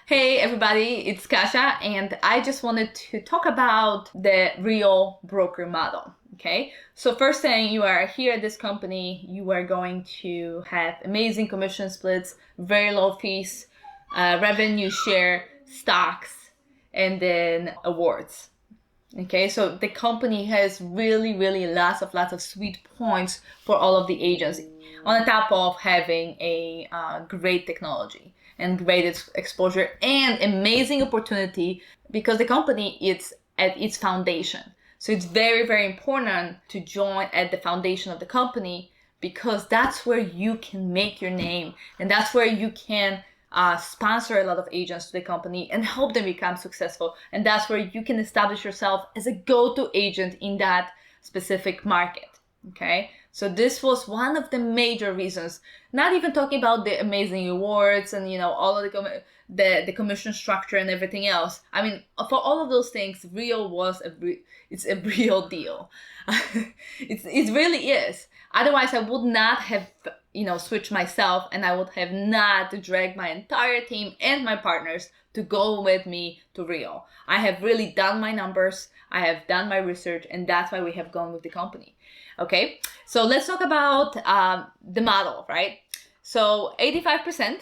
Hey everybody, it's Kasia, and I just wanted to talk about the real broker model. Okay, so first thing, you are here at this company, you are going to have amazing commission splits, very low fees, revenue share, stocks, and then awards. Okay, so the company has really lots of sweet points for all of the agents, on the top of having a great technology and great exposure and amazing opportunity, because the company is at its foundation. So it's very important to join at the foundation of the company, because that's where you can make your name, and that's where you can sponsor a lot of agents to the company and help them become successful. And that's where you can establish yourself as a go-to agent in that specific market. Okay, so this was one of the major reasons, not even talking about the amazing awards and all of the commission structure and everything else. I mean, for all of those things, it's a real deal. It really is. Otherwise, I would not have switched myself, and I would have not dragged my entire team and my partners to go with me to Rio. I have really done my numbers, I have done my research, and that's why we have gone with the company. Okay, so let's talk about the model, right? So 85%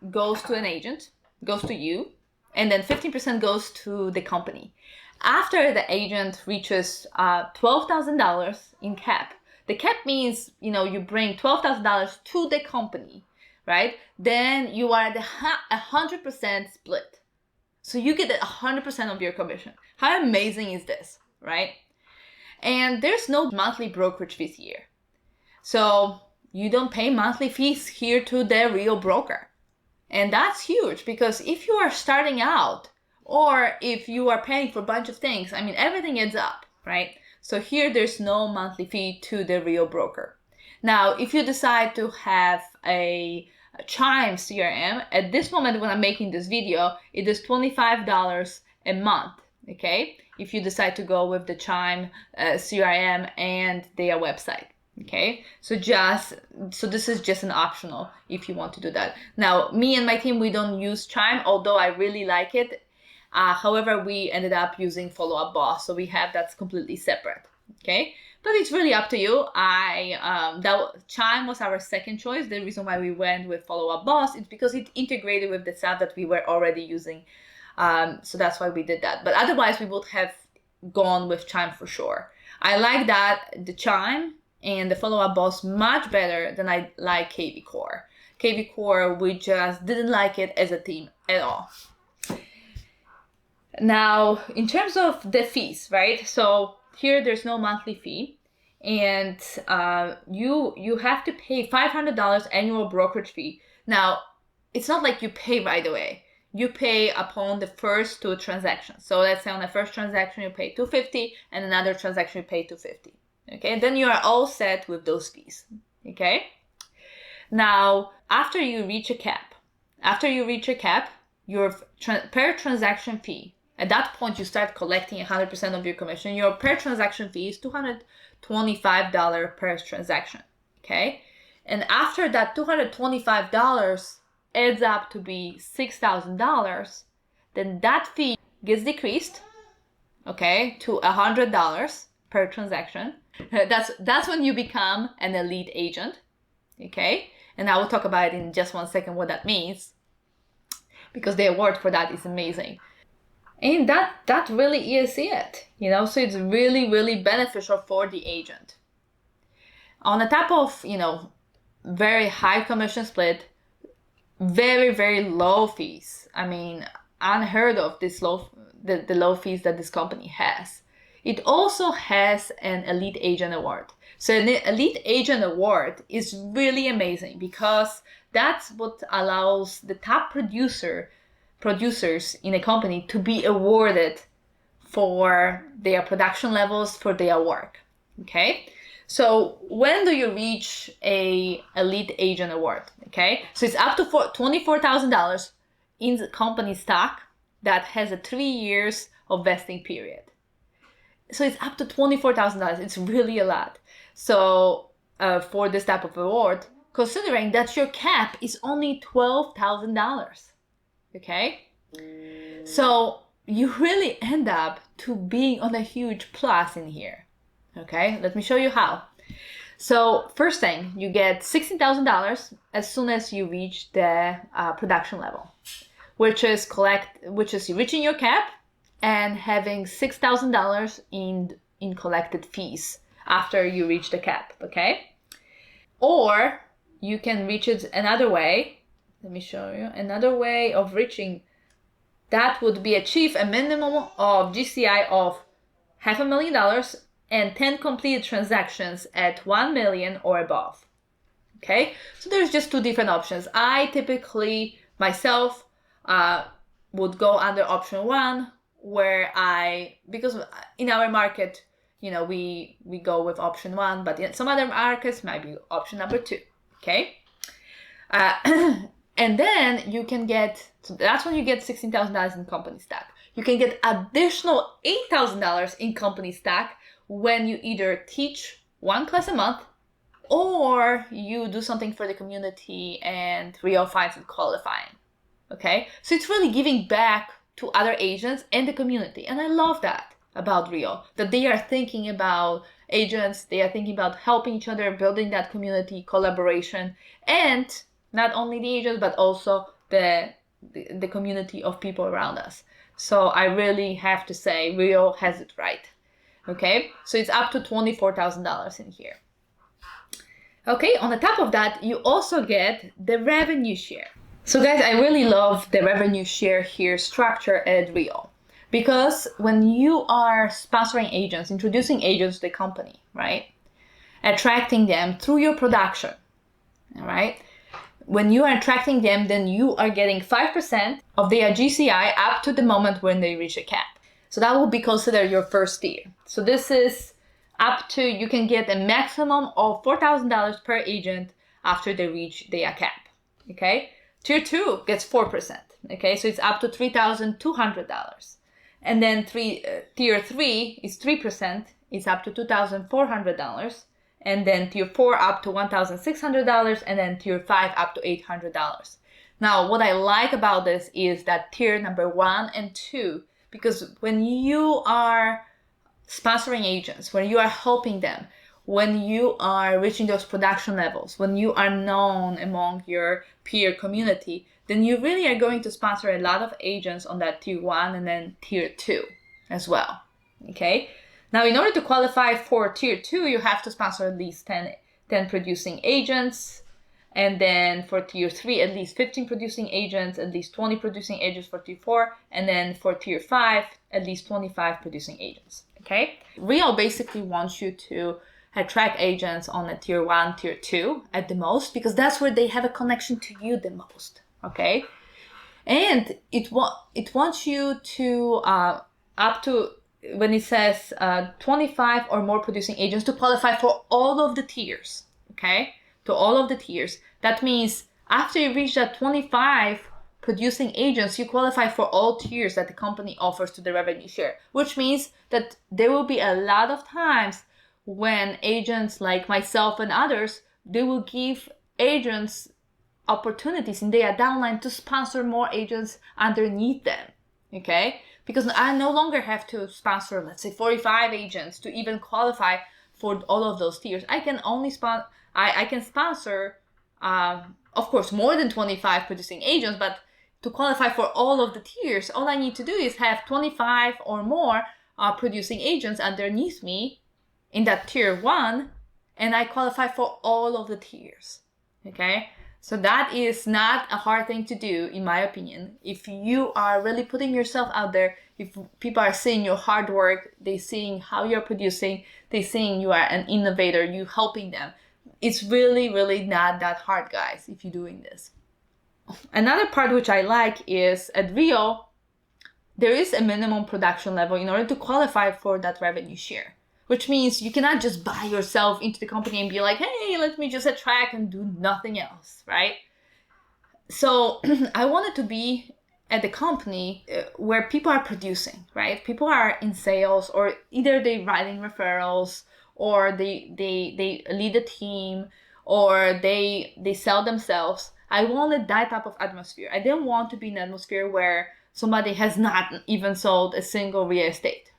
goes to an agent, goes to you, and then 15% goes to the company. After the agent reaches $12,000 in cap, the cap means, you bring $12,000 to the company, right? Then you are at the 100% split. So you get 100% of your commission. How amazing is this, right? And there's no monthly brokerage fees here. So you don't pay monthly fees here to the real broker. And that's huge, because if you are starting out, or if you are paying for a bunch of things, I mean, everything adds up, right? So here there's no monthly fee to the real broker. Now, if you decide to have a Chime CRM, at this moment when I'm making this video, it is $25 a month, okay? If you decide to go with the Chime CRM and their website, okay? So this is just an optional if you want to do that. Now, me and my team, we don't use Chime, although I really like it. However, we ended up using Follow Up Boss, so we have that's completely separate, okay? But it's really up to you. Chime was our second choice. The reason why we went with Follow Up Boss is because it integrated with the stuff that we were already using. So that's why we did that. But otherwise, we would have gone with Chime for sure. I like that the Chime and the Follow Up Boss much better than I like KV Core. KV Core, we just didn't like it as a team at all. Now, in terms of the fees, right? So here there's no monthly fee, and you have to pay $500 annual brokerage fee. Now, it's not like you pay right away. You pay upon the first two transactions. So let's say on the first transaction you pay $250, and another transaction you pay $250. Okay, and then you are all set with those fees. Okay. Now, after you reach a cap, your per transaction fee. At that point, you start collecting 100% of your commission. Your per transaction fee is $225 per transaction, okay? And after that $225 adds up to be $6,000, then that fee gets decreased, okay, to $100 per transaction. That's when you become an elite agent, okay? And I will talk about it in just one second what that means, because the award for that is amazing. And that really is it, so it's really beneficial for the agent. On the top of, very high commission split, very low fees. I mean, unheard of the low fees that this company has. It also has an Elite Agent Award. So an Elite Agent Award is really amazing, because that's what allows the top producers in a company to be awarded for their production levels, for their work, okay? So when do you reach a Elite Agent Award, okay? So it's up to $24,000 in the company stock that has a 3 years of vesting period. So it's up to $24,000. It's really a lot. So for this type of award, considering that your cap is only $12,000. Okay, So you really end up to being on a huge plus in here. Okay, let me show you how. So first thing, you get $16,000 as soon as you reach the production level, which is reaching your cap and having $6,000 in collected fees after you reach the cap. Okay, or you can reach it another way. Let me show you another way of reaching. That would be achieve a minimum of GCI of $500,000 and 10 completed transactions at 1 million or above. Okay, so there's just two different options. I typically myself would go under option one, where because in our market, we go with option one, but in some other markets might be option number two. Okay, and then you can so that's when you get $16,000 in company stock. You can get additional $8,000 in company stock when you either teach one class a month or you do something for the community and Rio finds it qualifying. Okay, so it's really giving back to other agents and the community, and I love that about Rio, that they are thinking about agents, they are thinking about helping each other, building that community collaboration, and not only the agents but also the community of people around us. So I really have to say Rio has it right. Okay, so it's up to $24,000 in here. Okay, on the top of that, you also get the revenue share. So guys, I really love the revenue share here structure at Rio, because when you are sponsoring agents, introducing agents to the company, right, attracting them through your production, all right, when you are attracting them, then you are getting 5% of their GCI up to the moment when they reach a cap. So that will be considered your first tier. So this is up to, you can get a maximum of $4,000 per agent after they reach their cap. Okay, tier 2 gets 4%. Okay, so it's up to $3,200. And then tier 3 is 3%. It's up to $2,400. And then tier 4 up to $1,600, and then tier 5 up to $800. Now, what I like about this is that tier number 1 and 2, because when you are sponsoring agents, when you are helping them, when you are reaching those production levels, when you are known among your peer community, then you really are going to sponsor a lot of agents on that tier 1 and then tier 2 as well. Okay. Now, in order to qualify for tier 2, you have to sponsor at least 10 producing agents. And then for tier 3, at least 15 producing agents, at least 20 producing agents for tier 4. And then for tier 5, at least 25 producing agents. Okay? Rio basically wants you to attract agents on a tier 1, tier 2 at the most, because that's where they have a connection to you the most. Okay? And it wants you to up to, when it says 25 or more producing agents, to qualify for all of the tiers, okay? To all of the tiers. That means after you reach that 25 producing agents, you qualify for all tiers that the company offers to the revenue share, which means that there will be a lot of times when agents like myself and others, they will give agents opportunities in their downline to sponsor more agents underneath them, okay? Because I no longer have to sponsor, let's say, 45 agents to even qualify for all of those tiers. I can only I can sponsor, of course, more than 25 producing agents, but to qualify for all of the tiers, all I need to do is have 25 or more producing agents underneath me in that tier 1, and I qualify for all of the tiers, okay? So that is not a hard thing to do, in my opinion. If you are really putting yourself out there, if people are seeing your hard work, they're seeing how you're producing, they're seeing you are an innovator, you helping them. It's really, really not that hard, guys, if you're doing this. Another part which I like is at Rio, there is a minimum production level in order to qualify for that revenue share. Which means you cannot just buy yourself into the company and be like, hey, let me just attract and do nothing else, right? So I wanted to be at the company where people are producing, right? People are in sales, or either they writing referrals, or they lead a team, or they sell themselves. I wanted that type of atmosphere. I didn't want to be in an atmosphere where somebody has not even sold a single real estate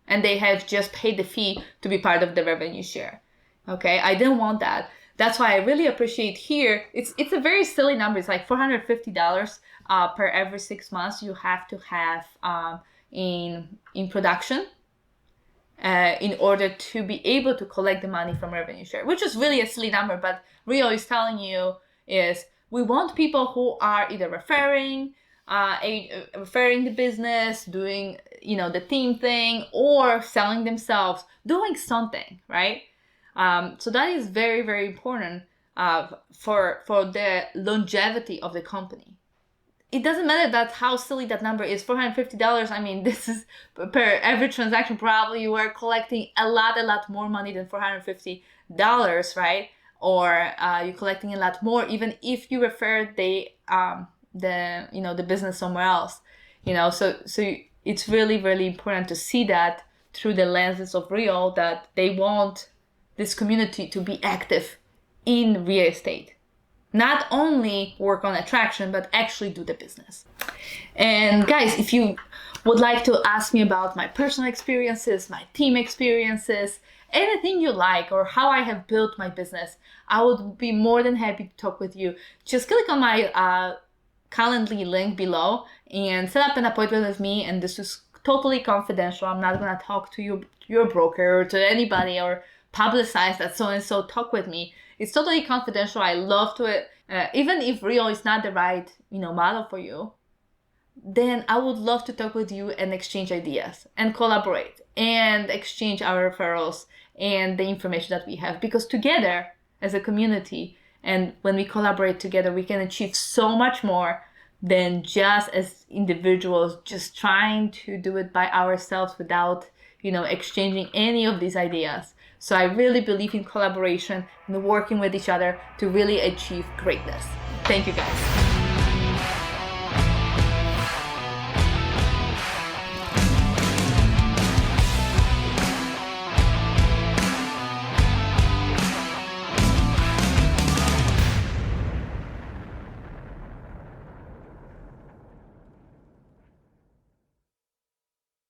and they have just paid the fee to be part of the revenue share. Okay, I didn't want that. That's why I really appreciate here. It's a very silly number. It's like $450 per every 6 months you have to have in production in order to be able to collect the money from revenue share, which is really a silly number. But Rio is telling you is we want people who are either referring the business, doing the team thing, or selling themselves, doing something, right? So that is very, very important for the longevity of the company. It doesn't matter that how silly that number is, $450. I mean, this is per every transaction. Probably you are collecting a lot more money than $450, right? Or you're collecting a lot more, even if you refer the business somewhere else. So it's really, really important to see that through the lenses of Real, that they want this community to be active in real estate. Not only work on attraction, but actually do the business. And guys, if you would like to ask me about my personal experiences, my team experiences, anything you like, or how I have built my business, I would be more than happy to talk with you. Just click on my Calendly link below and set up an appointment with me. And this is totally confidential. I'm not going to talk to your broker or to anybody or publicize that so-and-so talk with me. It's totally confidential. I love to even if Real is not the right model for you, then I would love to talk with you and exchange ideas and collaborate and exchange our referrals and the information that we have, because together as a community and when we collaborate together, we can achieve so much more than just as individuals just trying to do it by ourselves without exchanging any of these ideas. So I really believe in collaboration and working with each other to really achieve greatness. Thank you, guys.